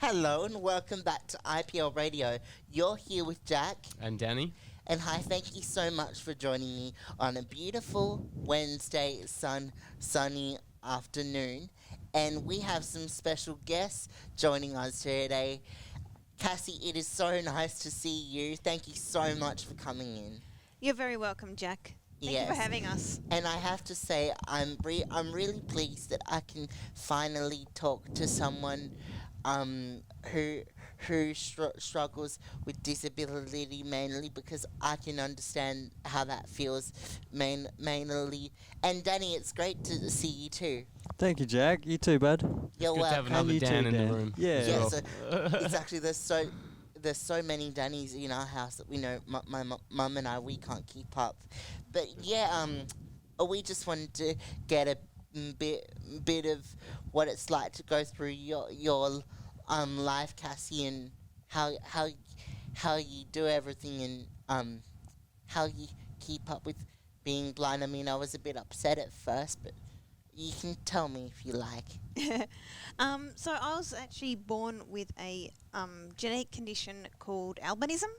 Hello and welcome back to IPL Radio. You're here with Jack. And Danny. And hi, thank you so much for joining me on a beautiful Wednesday sunny afternoon. And we have some special guests joining us today. Cassie, it is so nice to see you. Thank you so much for coming in. You're very welcome, Jack. Thank you for having us. And I have to say, I'm really pleased that I can finally talk to someone who struggles with disability, mainly because I can understand how that feels mainly. And Danny, it's great to see you too. Thank you, Jack. You too, bud. You're good to have another Dan in the room. Yeah. So it's actually there's so many Dannys in our house that we know my mum and I, we can't keep up. But we just wanted to get a bit of what it's like to go through your life, Cassie, and how you do everything, and how you keep up with being blind. I mean, I was a bit upset at first, but you can tell me if you like. So I was actually born with a genetic condition called albinism.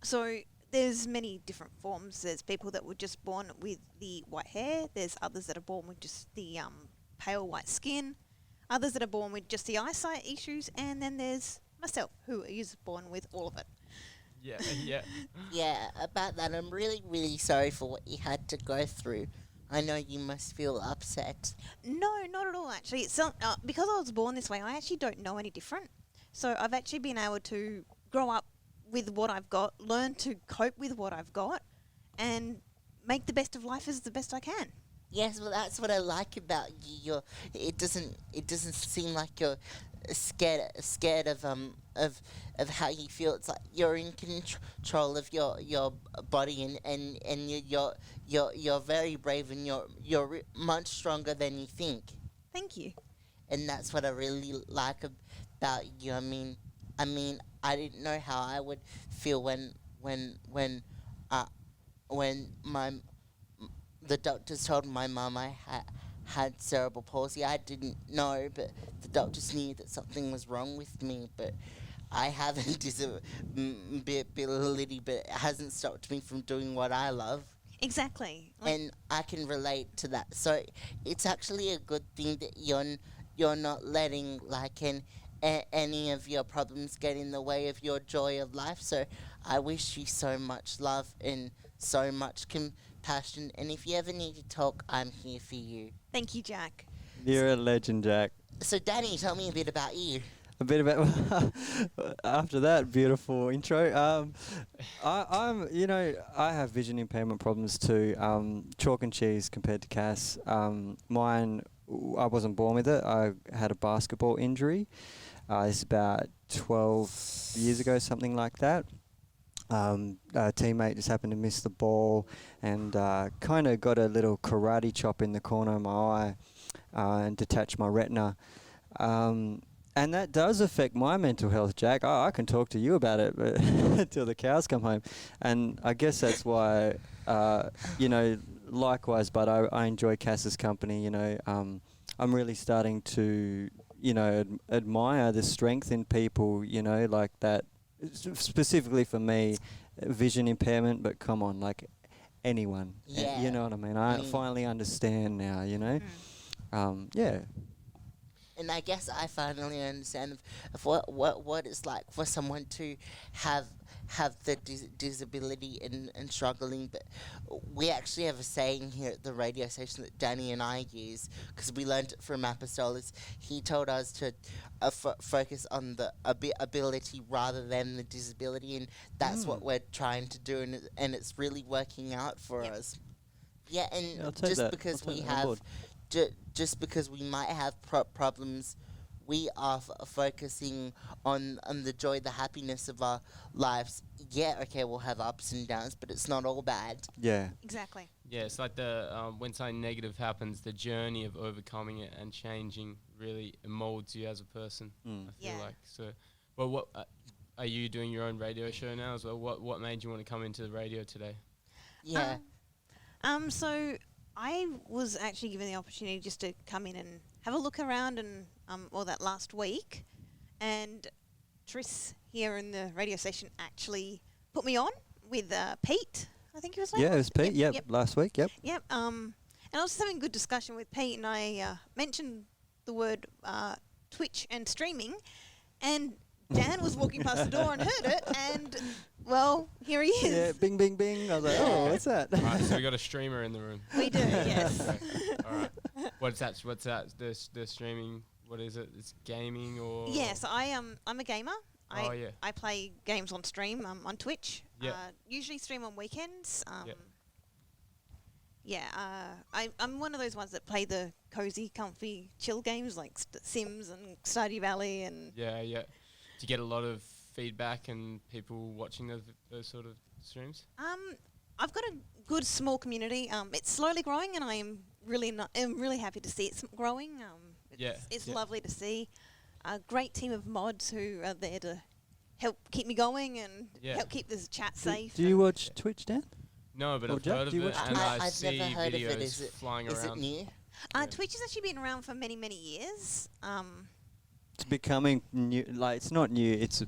So there's many different forms. There's people that were just born with the white hair. There's others that are born with just the pale white skin. Others that are born with just the eyesight issues. And then there's myself, who is born with all of it. Yeah. Yeah, about that, I'm really, really sorry for what you had to go through. I know you must feel upset. No, not at all, actually. So, because I was born this way, I actually don't know any different. So I've actually been able to grow up with what I've got, learn to cope with what I've got, and make the best of life as the best I can. Yes, well, that's what I like about you. It doesn't seem like you're scared of how you feel. It's like you're in control of your body, and you're very brave, and you're much stronger than you think. Thank you. And that's what I really like about you. I mean, I didn't know how I would feel when the doctors told my mum I had cerebral palsy. I didn't know, but the doctors knew that something was wrong with me. But I have a disability, but it hasn't stopped me from doing what I love. Exactly. And I can relate to that. So it's actually a good thing that you're not letting any of your problems get in the way of your joy of life. So I wish you so much love and so much compassion. And if you ever need to talk, I'm here for you. Thank you, Jack. You're a legend, Jack. So Danny, tell me a bit about you. A bit about after that beautiful intro. I have vision impairment problems too. Chalk and cheese compared to Cass. Mine, I wasn't born with it. I had a basketball injury. It's about 12 years ago, something like that. A teammate just happened to miss the ball and kind of got a little karate chop in the corner of my eye and detached my retina. And that does affect my mental health, Jack. I can talk to you about it but until the cows come home. And I guess that's why, likewise, but I enjoy Cass's company. I'm really starting to, admire the strength in people, like that. Specifically for me, vision impairment, but come on, like anyone. Yeah. You know what I mean? I finally understand now, yeah. And I guess I finally understand of what it's like for someone to have the disability and struggling. But we actually have a saying here at the radio station that Danny and I use, because we learned it from Apostolis. He told us to focus on the ability rather than the disability, and that's what we're trying to do, and it's really working out for us. Yeah, and just because we have... Just because we might have problems, we are focusing on the joy, the happiness of our lives. Yeah, okay, we'll have ups and downs, but it's not all bad. Yeah. Exactly. Yeah, it's like when something negative happens, the journey of overcoming it and changing really molds you as a person, I feel like. So, well, what are you doing your own radio show now as well? What made you want to come into the radio today? Yeah. So I was actually given the opportunity just to come in and have a look around and or that last week, and Tris here in the radio station actually put me on with Pete. I think he was. Yeah, it was Pete. Yep. Last week. Yep. Yep. And I was having a good discussion with Pete, and I mentioned the word Twitch and streaming, and Dan was walking past the door and heard it, and well, here he is. Yeah, bing, bing, bing. I was like, oh, what's that? All right, so we got a streamer in the room. We do, yes. Okay. All right. What's that? The streaming. What is it? It's gaming or? Yes, I'm a gamer. Oh, yeah. I play games on stream on Twitch. Yeah. Usually stream on weekends. Yeah. I'm one of those ones that play the cozy, comfy, chill games like Sims and Stardew Valley and. Yeah. Do you get a lot of feedback and people watching those sort of streams? I've got a good small community. It's slowly growing, and I'm really happy to see it growing. It's lovely to see a great team of mods who are there to help keep me going and help keep this chat safe. Do you watch Twitch, Dan? No, but Or I've Jack, heard of do you it, watch and Twitch? I I've see never heard of it. videos flying Is it around. new? Twitch has actually been around for many, many years. It's becoming new. Like, it's not new. It's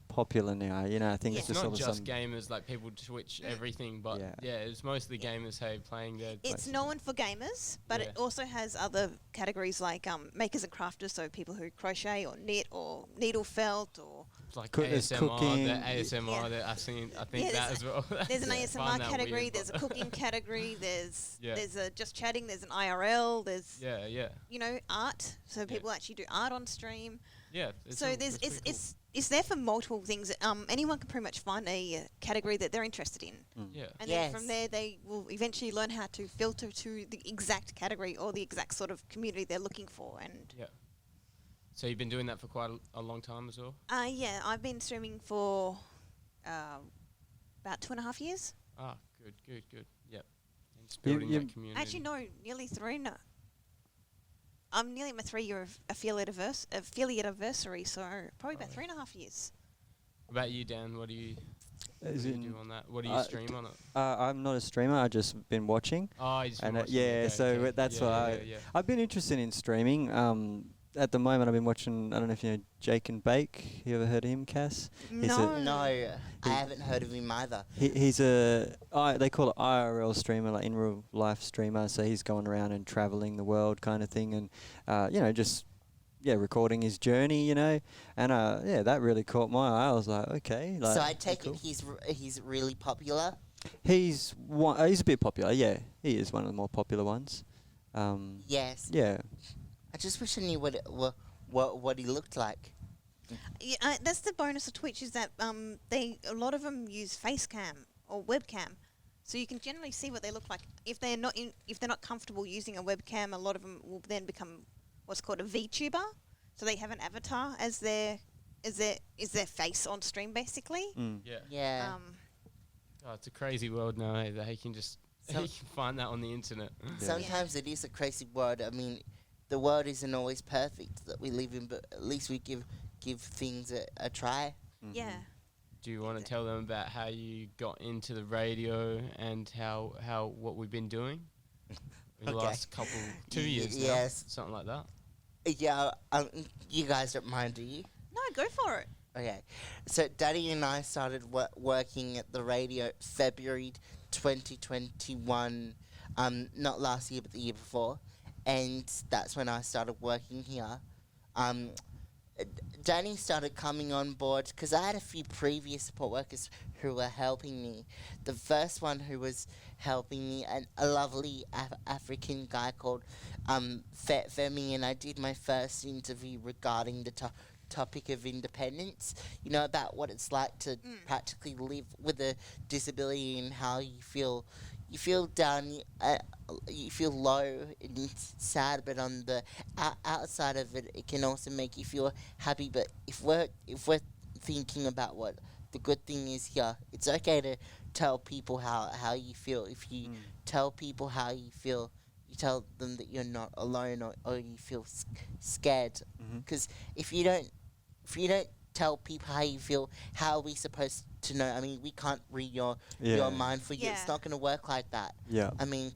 popular now. You know, I think Yeah. it's It's just not sort of just gamers, like people Twitch everything, but Yeah. it's mostly gamers, playing their. It's known for gamers, but it Yeah. also has other categories like makers and crafters, so people who crochet or knit or needle felt or like there's ASMR, cooking. the ASMR Yeah. that I think Yeah, that as well. there's an I ASMR find that category, weird, there's a but- cooking category, there's Yeah. a just chatting, there's an IRL, there's Yeah. art, so people actually do art on stream. Yeah. So it's there for multiple things. Anyone can pretty much find a category that they're interested in. Yeah. And then from there, they will eventually learn how to filter to the exact category or the exact sort of community they're looking for. And Yeah. So you've been doing that for quite a long time as well? yeah, I've been streaming for about 2.5 years. Ah, good. Yep. And just building that community. Actually, no, nearly 3. No. I'm nearly at my 3-year affiliate anniversary, so probably about 3.5 years. What about you, Dan? What do you do on that? What do you stream on it? I'm not a streamer. I just been watching. Oh, you just been And watching yeah, it. so Okay. that's Yeah, why yeah. I've been interested in streaming. At the moment, I've been watching. I don't know if you know Jake and Bake. You ever heard of him, Cass? No. No, I haven't heard of him either. He's they call it IRL streamer, like in real life streamer. So he's going around and traveling the world, kind of thing, and just recording his journey, and that really caught my eye. I was like, okay. Like, So I take it he's really popular. he's a bit popular. Yeah, he is one of the more popular ones. Yes. Yeah. I just wish I knew what he looked like. Yeah, that's the bonus of Twitch is that a lot of them use Facecam or webcam, so you can generally see what they look like. If they're not comfortable using a webcam, a lot of them will then become what's called a VTuber. So they have an avatar as their face on stream, basically. Yeah. Yeah. Oh, it's a crazy world now, hey, that he can just So- he can find that on the internet. Sometimes it is a crazy world. I mean, the world isn't always perfect that we live in, but at least we give things a try. Yeah. Do you want to tell them about how you got into the radio and how what we've been doing in the Okay. last 2 years now? Yes. Something like that. Yeah, you guys don't mind, do you? No, go for it. Okay. So Daddy and I started working at the radio February 2021, not last year, but the year before. And that's when I started working here. Danny started coming on board because I had a few previous support workers who were helping me. The first one who was helping me, a lovely African guy called Femi, and I did my first interview regarding the topic of independence, about what it's like to practically live with a disability and how you feel down, you feel low and sad, but on the outside of it, it can also make you feel happy. But if we're thinking about what the good thing is here, it's okay to tell people how you feel. If you tell people how you feel, you tell them that you're not alone, or you feel scared. Because if you don't tell people how you feel, how are we supposed to know? I mean, we can't read your mind for you. Yeah. It's not going to work like that. Yeah. I mean,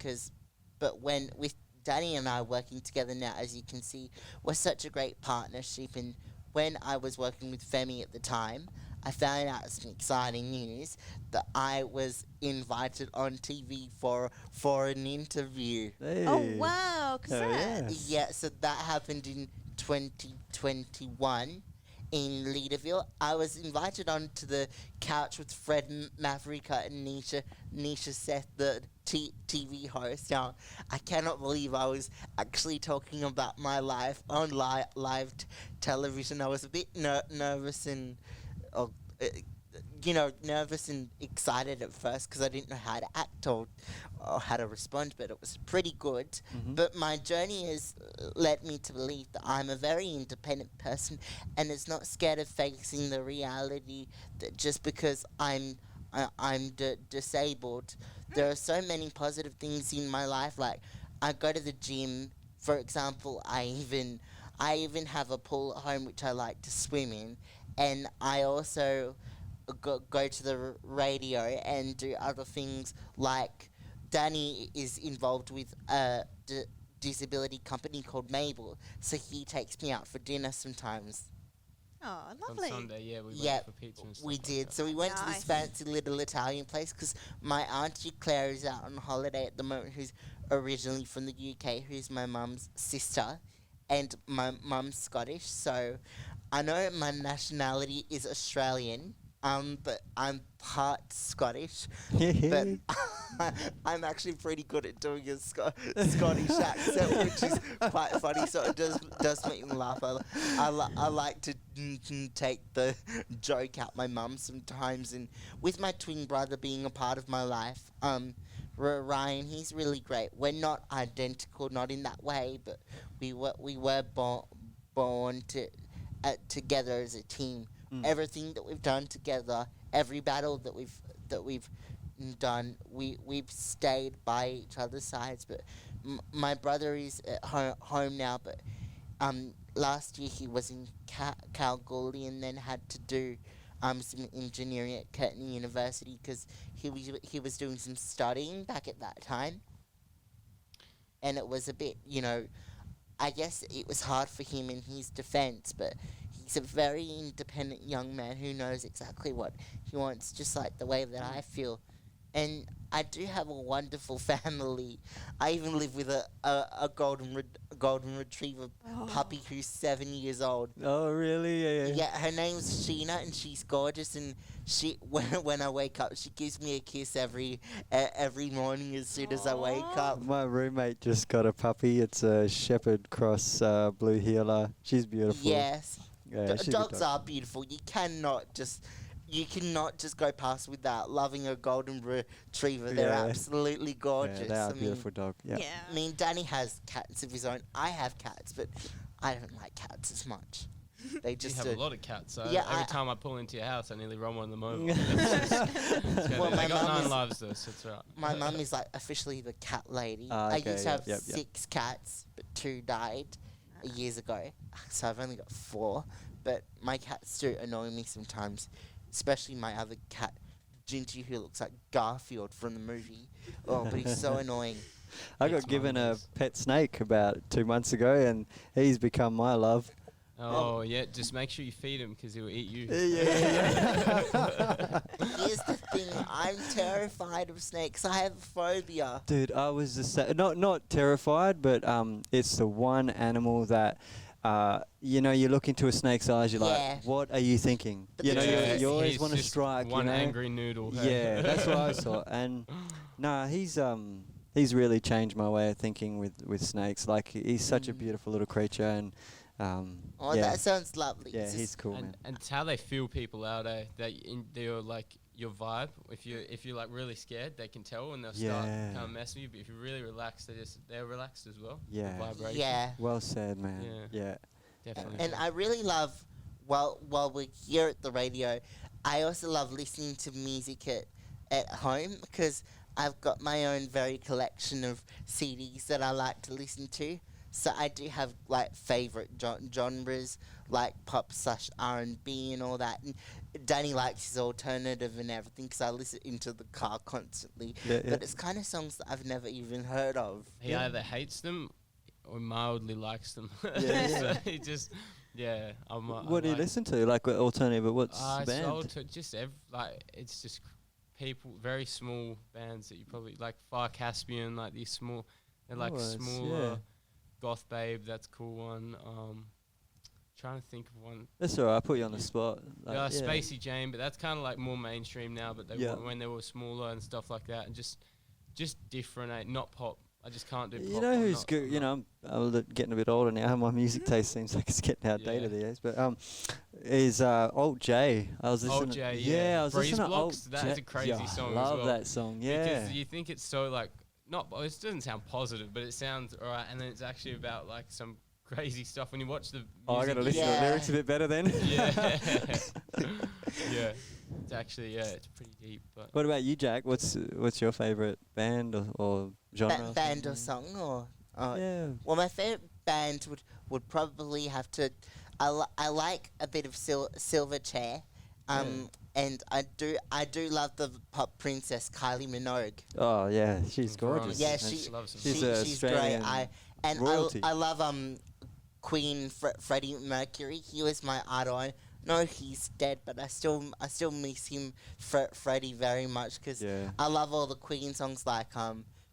but when with Danny and I working together now, as you can see, we're such a great partnership. And when I was working with Femi at the time, I found out some exciting news that I was invited on TV for an interview. Hey. Oh, wow. Oh, Congrats. Yeah, so that happened in 2021 in Leaderville. I was invited onto the couch with Fred Maverica and Nisha Seth, the TV host. Now, I cannot believe I was actually talking about my life on live television. I was a bit nervous and, nervous and excited at first because I didn't know how to act or how to respond, but it was pretty good. Mm-hmm. But my journey has led me to believe that I'm a very independent person and is not scared of facing the reality that just because I'm disabled, there are so many positive things in my life. Like, I go to the gym, for example. I even have a pool at home which I like to swim in, and I also go to the radio and do other things. Like, Danny is involved with a disability company called Mabel, so he takes me out for dinner sometimes. Oh, On lovely. Sunday, yeah, we Yeah, went for pizza and stuff we like did. that. So we went to this Nice. fancy little Italian place because my auntie Claire is out on holiday at the moment, who's originally from the UK, who's my mum's sister, and my mum's Scottish. So I know my nationality is Australian, but I'm part Scottish. But I'm actually pretty good at doing a Scottish accent, which is quite funny. So it does make me laugh. I like to take the joke out my mum sometimes, and with my twin brother being a part of my life, Ryan, he's really great. We're not identical, not in that way, but we were born together as a team. Everything that we've done together, every battle that we've done, we've stayed by each other's sides. But my brother is at home now, but last year he was in Kalgoorlie and then had to do some engineering at Curtin University because he was doing some studying back at that time, and it was a bit, I guess it was hard for him in his defense, but he's a very independent young man who knows exactly what he wants, just like the way that I feel. And I do have a wonderful family. I even live with a golden retriever puppy who's 7 years old. Oh, really? Yeah, her name's Sheena, and she's gorgeous. And she, when I wake up, she gives me a kiss every morning as soon as I wake up. My roommate just got a puppy. It's a Shepherd Cross Blue Heeler. She's beautiful. Yes, Yeah, she's a good dogs dog. are beautiful. You cannot just go past without loving a golden retriever. They're Yeah. absolutely gorgeous. Yeah, they are I a beautiful dog. Yeah. Yeah. I mean, Danny has cats of his own. I have cats, but I don't like cats as much. They You just have a lot of cats, so Yeah, every I- time I pull into your house, I nearly run one of them over. Well, my I got mum 9 is- lives though, so it's alright. My mum is like officially the cat lady. Ah, I okay, used to have yep. 6 cats, but 2 died years ago. So I've only got 4. But my cats do annoy me sometimes, especially my other cat, Ginty, who looks like Garfield from the movie. Oh, but he's so annoying. I got It's given a marvellous. pet snake about 2 months ago, and he's become my love. Oh yeah, just make sure you feed him because he will eat you. Here's the thing, I'm terrified of snakes. I have a phobia. Dude, I was not terrified, but it's the one animal that, you look into a snake's eyes, you're Yeah. like, what are you thinking? But You the know, truth you, is you always he's want to just strike. one you know? angry noodle. hey? Yeah, that's what I saw. And nah, he's really changed my way of thinking with snakes. Like, he's such a beautiful little creature, and Oh, yeah, that sounds lovely. yeah, It's he's just- cool, and, man. and it's how they feel people out, they're like your vibe. If you're like really scared, they can tell and they'll start Yeah. kind of messing with you. But if you're really relaxed, they're relaxed as well. The Yeah. vibration. Yeah. Well said, man. Yeah. Yeah. Definitely. And I really love, while we're here at the radio, I also love listening to music at home because I've got my own very collection of CDs that I like to listen to. So I do have like favorite genres like pop / R&B and all that. And Danny likes his alternative and everything because I listen into the car constantly. Yeah, yeah. But it's kind of songs that I've never even heard of. He either hates them or mildly likes them. Yeah. So he just, yeah. What do you listen to? Like alternative, but what's the band? Just it's just people, very small bands that you probably like. Far Caspian, like these small, they're like smaller. Goth Babe, that's a cool one. Trying to think of one. That's alright. I put you on the spot. Like, Spacey Jane, but that's kind of like more mainstream now. But they were, when they were smaller and stuff like that, and just different, not pop. I just can't do pop. You know who's good? You know, I'm getting a bit older now. My music taste seems like it's getting outdated these days. But is Alt J. I was listening. Alt J, yeah. I was Breeze listening to Blocks, Alt that J. is a crazy song. I love as well. that song. Yeah. Because you think it's so like it doesn't sound positive, but it sounds alright, and then it's actually about like some crazy stuff when you watch the music. I gotta listen to the lyrics a bit better then. Yeah. Yeah. It's actually, it's pretty deep. But What about you, Jack? What's your favourite band or genre? Band or song or? Yeah. Well, my favorite band would probably have to. I like a bit of Silverchair, and I do love the pop princess Kylie Minogue. Oh yeah, she's gorgeous. Yeah, she's she's great. royalty. I love Queen Freddie Mercury. He was my idol. No, he's dead, but I still miss him, Freddie, very much because I love all the Queen songs like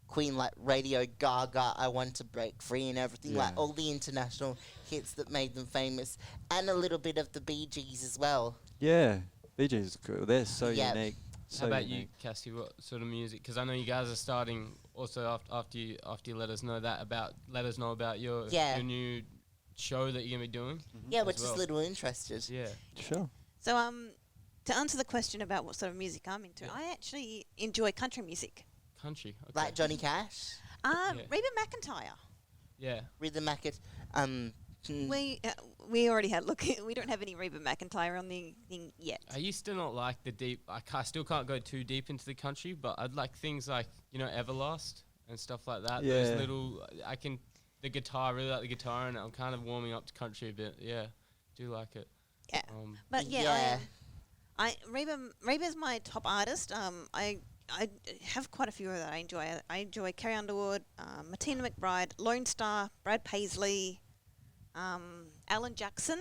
Queen, like Radio Gaga, I Want to Break Free and everything, like all the international hits that made them famous, and a little bit of the Bee Gees as well. Yeah, Bee Gees is cool. They're so unique. So how about unique. you, Cassie? What sort of music? Because I know you guys are starting also after you let us know about your new show that you're gonna be doing. Yeah, we're just a little interested. Yeah, Sure. So to answer the question about what sort of music I'm into, I actually enjoy country music. Country, okay. Like Johnny Cash. Reba McEntire. Yeah. Reba McEntire. We already had we don't have any Reba McEntire on the thing yet. I used to not like the deep. I still can't go too deep into the country, but I'd like things like Everlast and stuff like that. Yeah. Those little the guitar. Really like the guitar, and I'm kind of warming up to country a bit. Yeah, do like it. Yeah, but Reba's my top artist. I have quite a few that I enjoy. I enjoy Carrie Underwood, Martina McBride, Lone Star, Brad Paisley, Alan Jackson.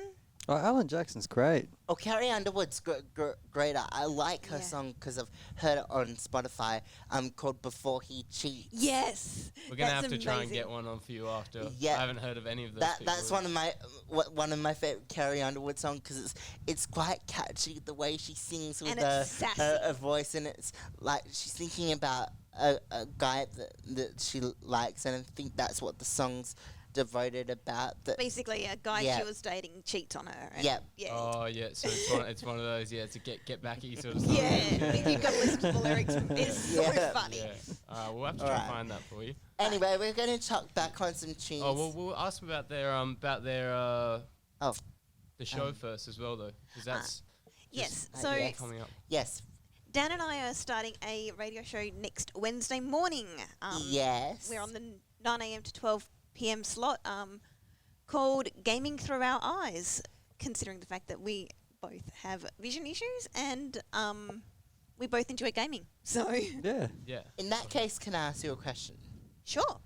Oh, Alan Jackson's great. Oh, Carrie Underwood's great. I like her song because I've heard it on Spotify. Called Before He Cheats. Yes, we're gonna have to try and get one on for you after. Yeah, I haven't heard of any of those. That's one of my favorite Carrie Underwood songs because it's quite catchy the way she sings with her voice, and it's like she's thinking about a guy that she likes, and I think that's what the song's devoted about. That basically a guy she was dating cheats on her. Yeah. Oh yeah, so it's one of those to get back at you sort of stuff. Yeah, you've got to listen to the lyrics. It's so funny. Yeah. We'll have to try and find that for you. Anyway, we're going to talk back on some tunes. Oh well, we'll ask about their the show first as well though, because that's coming up. Yes. Dan and I are starting a radio show next Wednesday morning. Yes. We're on the 9 a.m. to 12 p.m. slot called Gaming Through Our Eyes, considering the fact that we both have vision issues and we both enjoy gaming. So Yeah. In that case, can I ask you a question? Sure.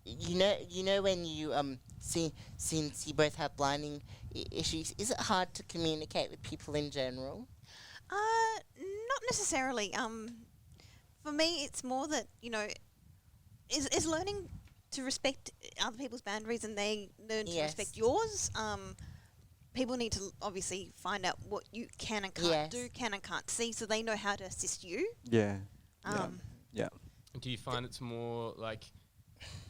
You know when you since you both have blinding issues, is it hard to communicate with people in general? Not necessarily. For me, it's more that is learning to respect other people's boundaries and they learn to respect yours. People need to obviously find out what you can and can't do, can and can't see, so they know how to assist you. Yeah. Yeah. Do you find it's more like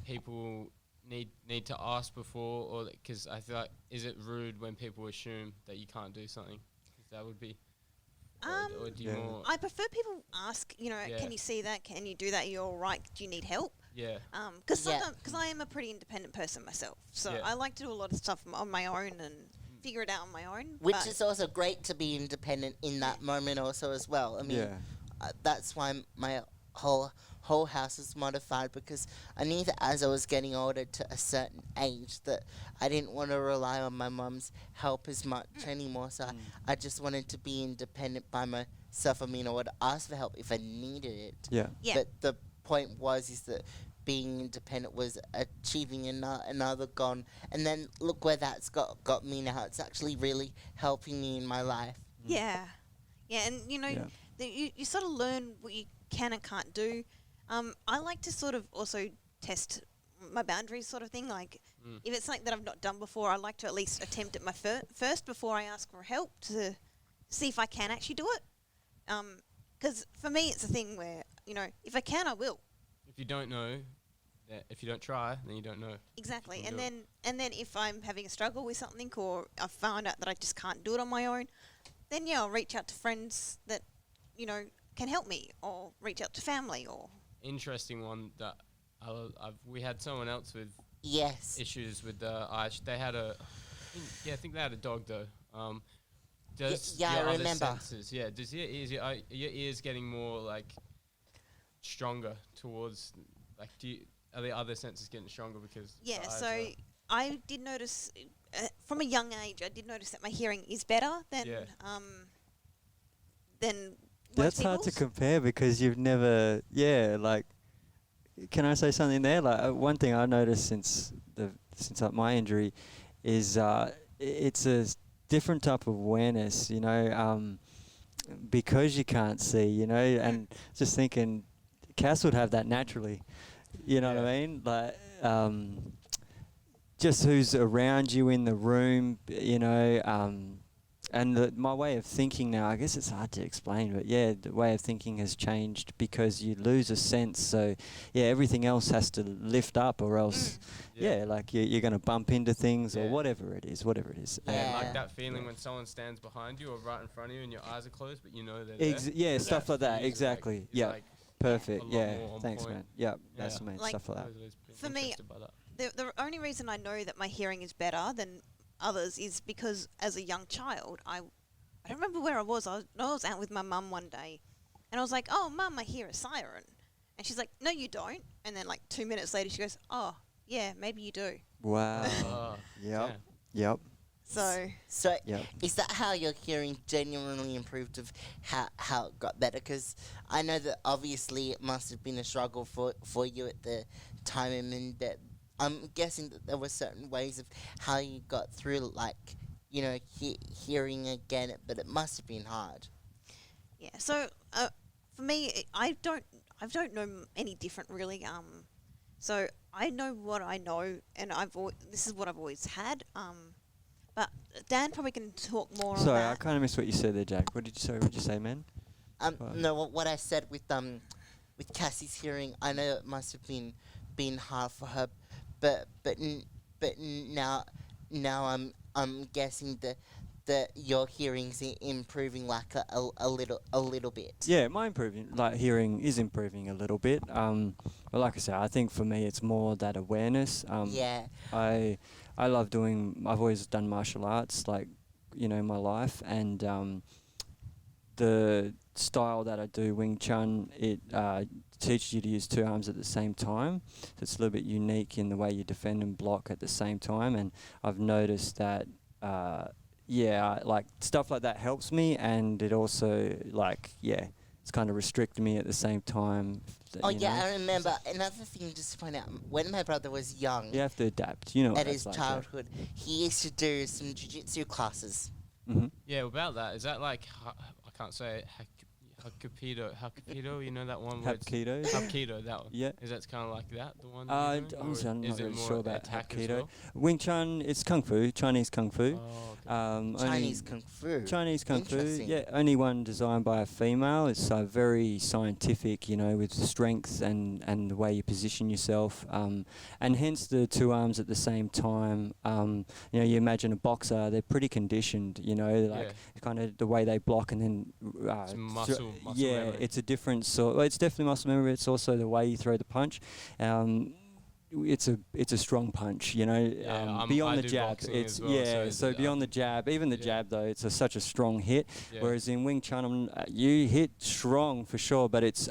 people need to ask before, or because I feel like, is it rude when people assume that you can't do something? 'Cause that would be. Or do you more? I prefer people ask. Can you see that? Can you do that? You're all right. Do you need help? Yeah. Because I am a pretty independent person myself, so I like to do a lot of stuff on my own and figure it out on my own. Which is also great to be independent in that moment also as well. I mean, that's why my whole house is modified, because I knew that as I was getting older to a certain age that I didn't want to rely on my mum's help as much anymore. So I just wanted to be independent by myself. I mean, I would ask for help if I needed it. Yeah. But the point is that being independent was achieving another goal, and then look where that's got me now. It's actually really helping me in my life. Yeah, and you sort of learn what you can and can't do. I like to sort of also test my boundaries, sort of thing. Like if it's something that I've not done before, I like to at least attempt it first before I ask for help to see if I can actually do it. Because for me, it's a thing where if I can, I will. If you don't know, if you don't try, then you don't know. Exactly, and then if I'm having a struggle with something, or I found out that I just can't do it on my own, then I'll reach out to friends that can help me, or reach out to family. Or interesting one that we had someone else with issues with the eyes. They had I think they had a dog though. Does I your other remember. senses, does your ears getting more like stronger towards like are the other senses getting stronger because so I did notice from a young age I notice that my hearing is better than that's hard to compare because you've never like, can I say something there? Like one thing I noticed since my injury is it's a different type of awareness, because you can't see, and just thinking Cass would have that naturally, what I mean? Like just who's around you in the room, and my way of thinking now, I guess it's hard to explain, but the way of thinking has changed because you lose a sense. So, everything else has to lift up, or else, like you're going to bump into things or whatever it is. Yeah, like that feeling when someone stands behind you or right in front of you and your eyes are closed, but they're there. Stuff like that. Exactly. Like perfect. Thanks, man. That's the main stuff like that. For me, the only reason I know that my hearing is better than others is because as a young child, I don't remember where I was. I was out with my mum one day, and I was like, "Oh, Mum, I hear a siren," and she's like, "No, you don't." And then like 2 minutes later, she goes, "Oh, yeah, maybe you do." Wow. Yep. So is that how your hearing genuinely improved? Of how it got better? Because I know that obviously it must have been a struggle for you at the time, and that I'm guessing that there were certain ways of how you got through, like hearing again. But it must have been hard. Yeah. So for me, I don't know any different really. So I know what I know, and this is what I've always had. But Dan probably can talk more on that. Sorry, I kind of missed what you said there, Jack. What did you say, man? No, what I said with Cassie's hearing, I know it must have been hard for her, but now I'm guessing that your hearing's improving like a little bit. Yeah, my hearing is improving a little bit. But like I said, I think for me it's more that awareness. I love I've always done martial arts, like, in my life, and the style that I do, Wing Chun, it teaches you to use two arms at the same time. So it's a little bit unique in the way you defend and block at the same time, and I've noticed that like stuff like that helps me, and it also it's kind of restricted me at the same time. I remember another thing, just to point out, when my brother was young, you have to adapt, at his childhood, he used to do some jiu-jitsu classes. Mm-hmm. Yeah, about that, is that like, I can't say it, Hapkido, you know that one? Hapkido? Hapkido, that one. Yeah. Is that kind of like that, the one? Honestly, I'm not really sure about Hapkido. Hapkido. Wing Chun, it's Kung Fu, Chinese Kung Fu. Oh, okay. Chinese Kung Fu. Chinese Kung Fu, Interesting. only one designed by a female. It's very scientific, with strength and the way you position yourself, and hence the two arms at the same time. You imagine a boxer; they're pretty conditioned, kind of the way they block and then it's muscle memory. It's a different sort. Well, it's definitely muscle memory. It's also the way you throw the punch. It's a strong punch, beyond the jab. It's beyond the jab, even the jab though, it's such a strong hit. Yeah. Whereas in Wing Chun, you hit strong for sure, but it's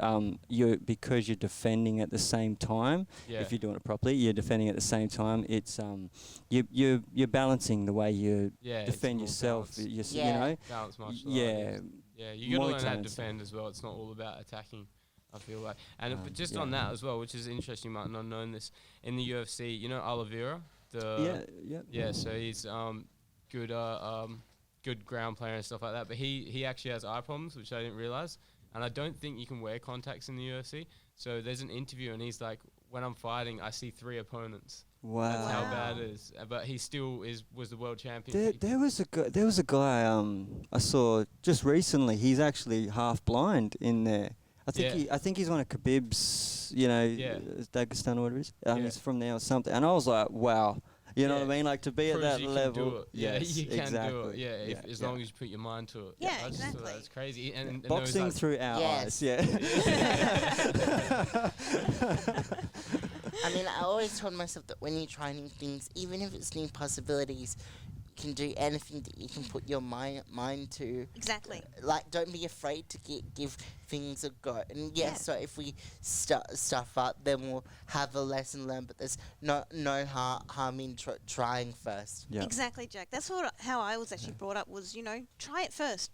because you're defending at the same time. Yeah. If you're doing it properly, you're defending at the same time. It's you're balancing the way you defend yourself. Balance martial art. Yeah, you got to learn how to defend as well. It's not all about attacking. I feel like. And but just yeah. on that as well, which is interesting, you might not have known this, in the UFC, you know Oliveira? Yeah, so he's good good ground player and stuff like that, but he actually has eye problems, which I didn't realize. And I don't think you can wear contacts in the UFC. So there's an interview, and he's like, when I'm fighting, I see 3 opponents. Wow. That's how bad it is. But he still was the world champion. There was a guy I saw just recently. He's actually half blind in there. I think he's one of Khabib's, Dagestan or whatever it is. He's from there or something. And I was like, wow. You know what I mean? Like, to be at that level. Yes, you can exactly. do it. Yeah, as long as you put your mind to it. Yeah, I just exactly. thought that's crazy. And boxing through our eyes. Yeah. I mean, I always told myself that when you try new things, even if it's new possibilities, you can do anything that you can put your mind to. Exactly. Like, don't be afraid to give things a go. And yes, so if we stuff up, then we'll have a lesson learned. But there's no harm in trying first. Yeah. Exactly, Jack. That's how I was actually brought up. Was try it first.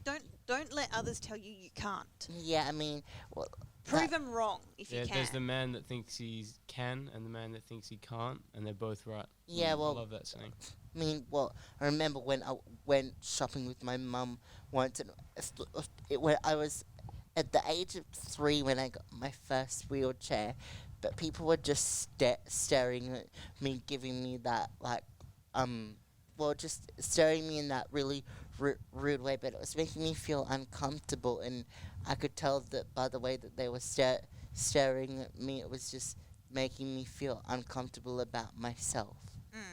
Don't let others tell you can't. Yeah, I mean, well, prove them wrong if you can. There's the man that thinks he can and the man that thinks he can't, and they're both right. Yeah, well, I love that saying. I mean, well, I remember when I went shopping with my mum once, and when I was at the age of 3 when I got my first wheelchair, but people were just staring at me, giving me that, like, just staring me in that really rude way, but it was making me feel uncomfortable, and I could tell that by the way that they were staring at me, it was just making me feel uncomfortable about myself,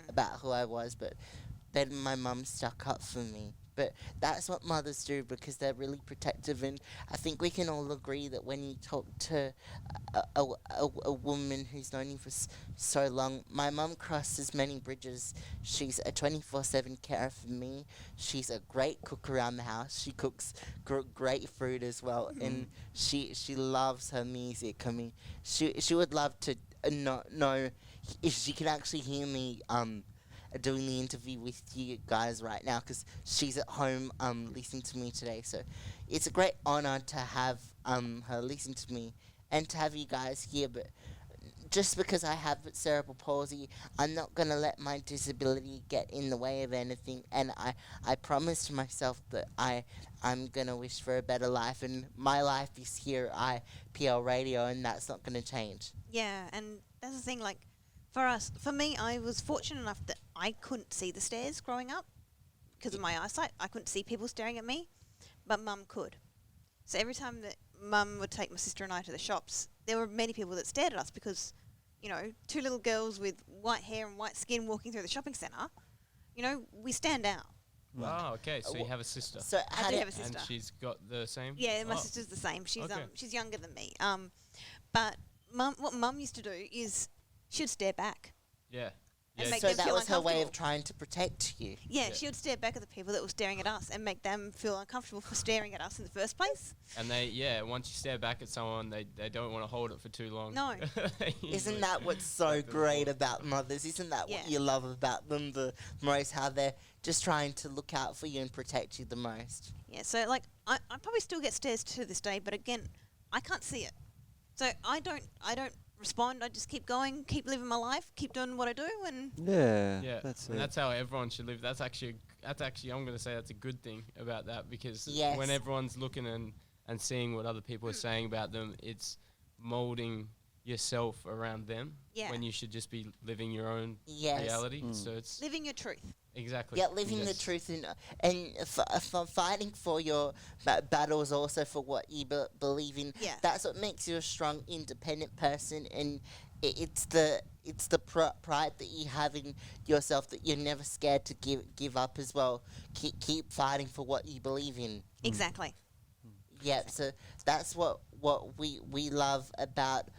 about who I was. But then my mum stuck up for me. But that's what mothers do, because they're really protective, and I think we can all agree that when you talk to a woman who's known you for so long, my mum crosses many bridges. She's a 24/7 carer for me. She's a great cook around the house. She cooks great food as well, and she loves her music. I mean, she would love to know if she can actually hear me doing the interview with you guys right now, because she's at home listening to me today. So it's a great honor to have her listen to me and to have you guys here. But just because I have cerebral palsy, I'm not going to let my disability get in the way of anything. And I promised myself that I'm going to wish for a better life, and my life is here at IPL Radio, and that's not going to change. Yeah, and that's the thing, like, for me, I was fortunate enough that I couldn't see the stairs growing up because of my eyesight. I couldn't see people staring at me, but Mum could. So every time that Mum would take my sister and I to the shops, there were many people that stared at us because, 2 little girls with white hair and white skin walking through the shopping centre, we stand out. Oh, okay. So you have a sister. So I do have a sister. And she's got the same? Yeah, my sister's the same. She's okay. She's younger than me. But what Mum used to do is she would stare back. Yeah. And make so them that feel was her way of uncomfortable. trying to protect you. Yeah, she would stare back at the people that were staring at us and make them feel uncomfortable for staring at us in the first place. And once you stare back at someone, they don't want to hold it for too long. No. Isn't that what's so great about mothers? Isn't that what you love about them the most? How they're just trying to look out for you and protect you the most. Yeah, so like I probably still get stares to this day, but again, I can't see it. So I don't respond. I just keep going, keep living my life, keep doing what I do, and that's how everyone should live. That's actually I'm going to say that's a good thing about that, because when everyone's looking and seeing what other people are saying about them, it's molding yourself around them when you should just be living your own reality. So it's living your truth. Exactly. Yeah, living the truth and for fighting for your battles, also for what you believe in. Yeah. That's what makes you a strong, independent person, and it's the pride that you have in yourself that you're never scared to give up as well. Keep fighting for what you believe in. Exactly. Yeah, so that's what we love about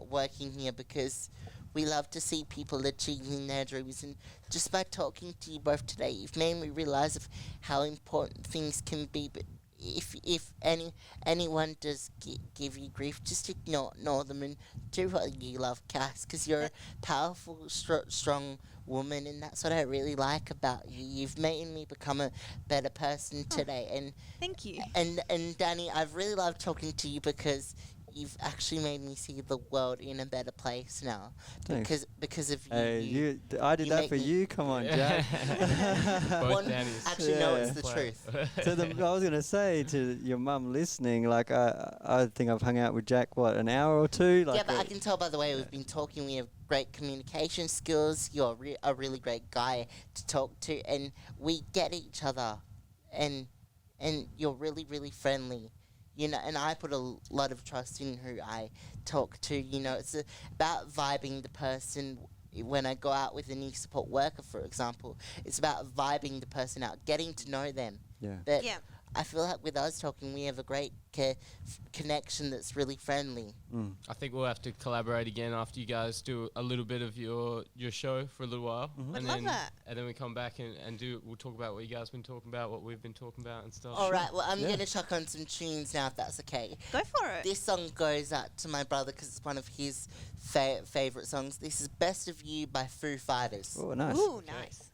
working here, because we love to see people achieving their dreams, and just by talking to you both today, you've made me realise of how important things can be. But if anyone does give you grief, just ignore them and do what you love, Cass, because you're a powerful, strong woman, and that's what I really like about you. You've made me become a better person today. And thank you. And Danny, I've really loved talking to you because you've actually made me see the world in a better place now. Thanks. Because of you. Hey, I did you that make for me- you. Come on, Jack. Both Danny's. Actually, no, it's Yeah. the truth. I was gonna say to your mum listening, like I think I've hung out with Jack an hour or two. Like Yeah, but I can tell by the way we've been talking, we have great communication skills. You're a really great guy to talk to, and we get each other, and you're really, really friendly. You know, and I put a lot of trust in who I talk to. You know, it's about vibing the person. When I go out with a new support worker, for example, it's about vibing the person out, getting to know them. Yeah. But Yeah. I feel like with us talking, we have a great connection that's really friendly. I think we'll have to collaborate again after you guys do a little bit of your show for a little while. Mhm. Would And love then, that. And then we come back and we'll talk about what you guys been talking about, what we've been talking about and stuff. All right, well, I'm Yeah. going to chuck on some tunes now, if that's okay. Go for it. This song goes out to my brother because it's one of his favourite songs. This is Best of You by Foo Fighters. Oh, nice. Ooh, nice.